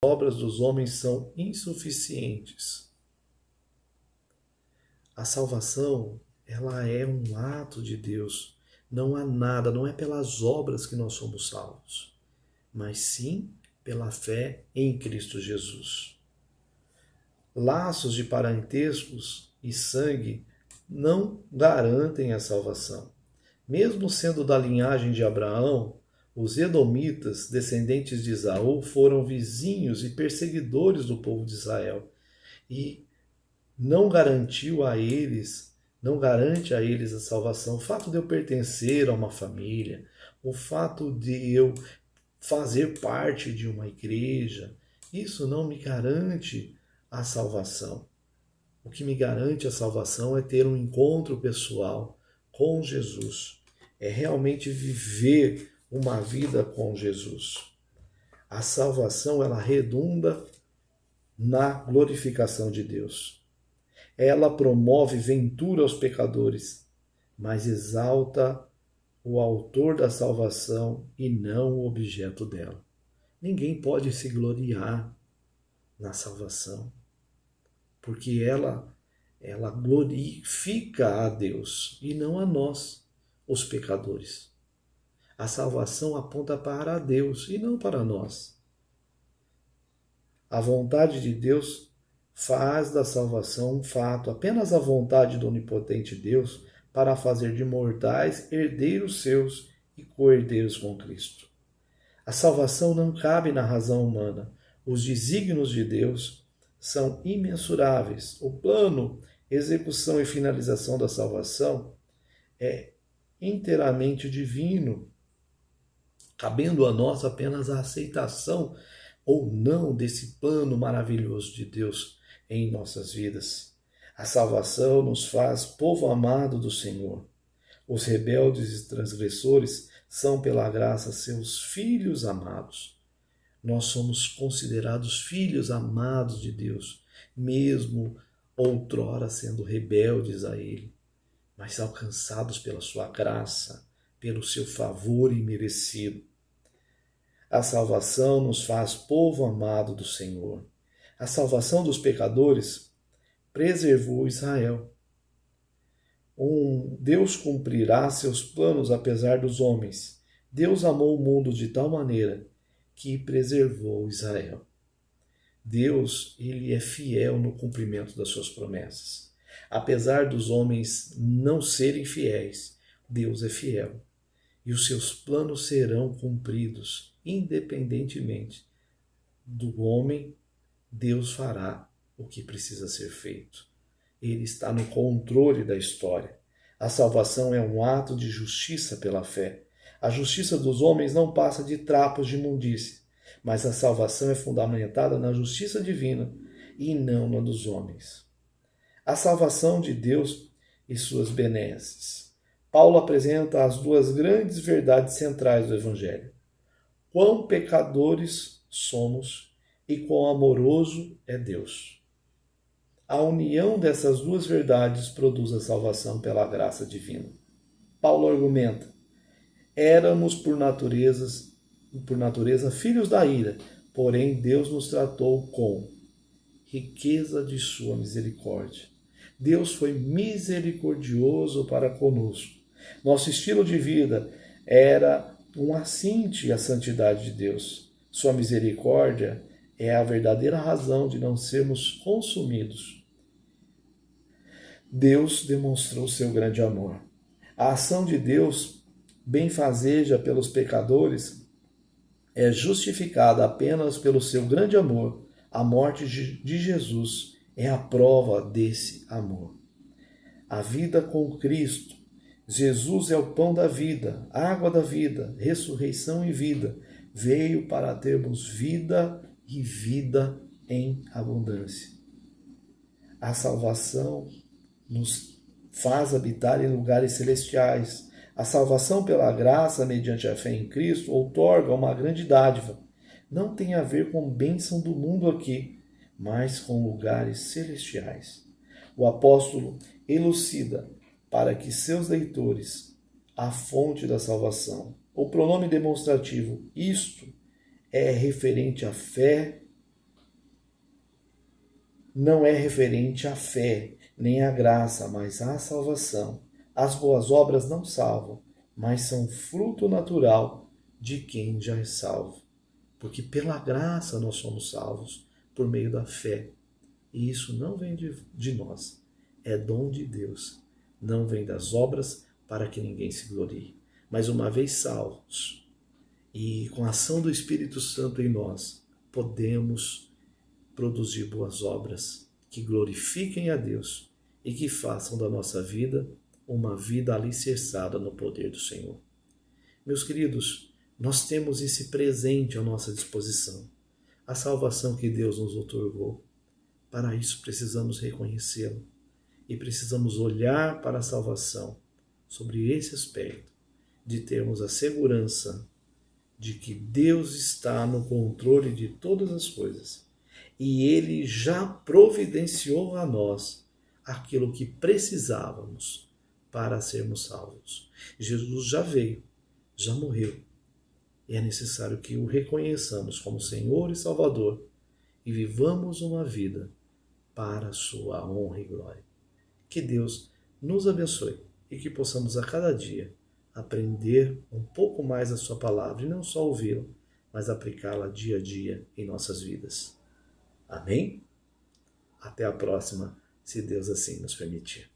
obras dos homens são insuficientes. A salvação, ela é um ato de Deus. Não há nada, não é pelas obras que nós somos salvos, mas sim pela fé em Cristo Jesus. Laços de parentescos e sangue não garantem a salvação. Mesmo sendo da linhagem de Abraão, os edomitas, descendentes de Esaú, foram vizinhos e perseguidores do povo de Israel. E não garantiu a eles, não garante a eles a salvação. O fato de eu pertencer a uma família, o fato de eu fazer parte de uma igreja, isso não me garante a salvação. O que me garante a salvação é ter um encontro pessoal com Jesus. É realmente viver uma vida com Jesus. A salvação, ela redunda na glorificação de Deus. Ela promove ventura aos pecadores, mas exalta o autor da salvação e não o objeto dela. Ninguém pode se gloriar na salvação, porque ela glorifica a Deus e não a nós, os pecadores. A salvação aponta para Deus e não para nós. A vontade de Deus faz da salvação um fato, apenas a vontade do onipotente Deus para fazer de mortais herdeiros seus e co-herdeiros com Cristo. A salvação não cabe na razão humana. Os desígnios de Deus são imensuráveis. O plano, execução e finalização da salvação é inteiramente divino, cabendo a nós apenas a aceitação ou não desse plano maravilhoso de Deus em nossas vidas. A salvação nos faz povo amado do Senhor. Os rebeldes e transgressores são, pela graça, seus filhos amados. Nós somos considerados filhos amados de Deus, mesmo outrora sendo rebeldes a Ele, mas alcançados pela sua graça, pelo seu favor imerecido. A salvação nos faz povo amado do Senhor. A salvação dos pecadores preservou Israel. Deus cumprirá seus planos apesar dos homens. Deus amou o mundo de tal maneira que preservou Israel. Deus, ele é fiel no cumprimento das suas promessas. Apesar dos homens não serem fiéis, Deus é fiel. E os seus planos serão cumpridos, independentemente do homem. Deus fará o que precisa ser feito. Ele está no controle da história. A salvação é um ato de justiça pela fé. A justiça dos homens não passa de trapos de imundície, mas a salvação é fundamentada na justiça divina e não na dos homens. A salvação de Deus e suas benesses. Paulo apresenta as duas grandes verdades centrais do Evangelho. Quão pecadores somos e quão amoroso é Deus. A união dessas duas verdades produz a salvação pela graça divina. Paulo argumenta: éramos por natureza filhos da ira, porém Deus nos tratou com riqueza de sua misericórdia. Deus foi misericordioso para conosco. Nosso estilo de vida era um assinte à santidade de Deus. Sua misericórdia é a verdadeira razão de não sermos consumidos. Deus demonstrou seu grande amor. A ação de Deus benfazeja pelos pecadores é justificada apenas pelo seu grande amor. A morte de Jesus é a prova desse amor. A vida com Cristo. Jesus é o pão da vida, água da vida, ressurreição e vida. Veio para termos vida e vida em abundância. A salvação nos faz habitar em lugares celestiais. A salvação pela graça, mediante a fé em Cristo, outorga uma grande dádiva. Não tem a ver com bênção do mundo aqui, mas com lugares celestiais. O apóstolo elucida para que seus leitores a fonte da salvação. O pronome demonstrativo isto é referente à fé não é referente à fé, nem à graça, mas à salvação. As boas obras não salvam, mas são fruto natural de quem já é salvo. Porque pela graça nós somos salvos, por meio da fé. E isso não vem de nós, é dom de Deus. Não vem das obras para que ninguém se glorie. Mas uma vez salvos e com a ação do Espírito Santo em nós, podemos produzir boas obras que glorifiquem a Deus e que façam da nossa vida uma vida alicerçada no poder do Senhor. Meus queridos, nós temos esse presente à nossa disposição, a salvação que Deus nos outorgou. Para isso precisamos reconhecê-lo e precisamos olhar para a salvação sobre esse aspecto, de termos a segurança de que Deus está no controle de todas as coisas e Ele já providenciou a nós aquilo que precisávamos para sermos salvos. Jesus já veio, já morreu, e é necessário que o reconheçamos como Senhor e Salvador e vivamos uma vida para a sua honra e glória. Que Deus nos abençoe e que possamos a cada dia aprender um pouco mais a sua palavra e não só ouvi-la, mas aplicá-la dia a dia em nossas vidas. Amém? Até a próxima, se Deus assim nos permitir.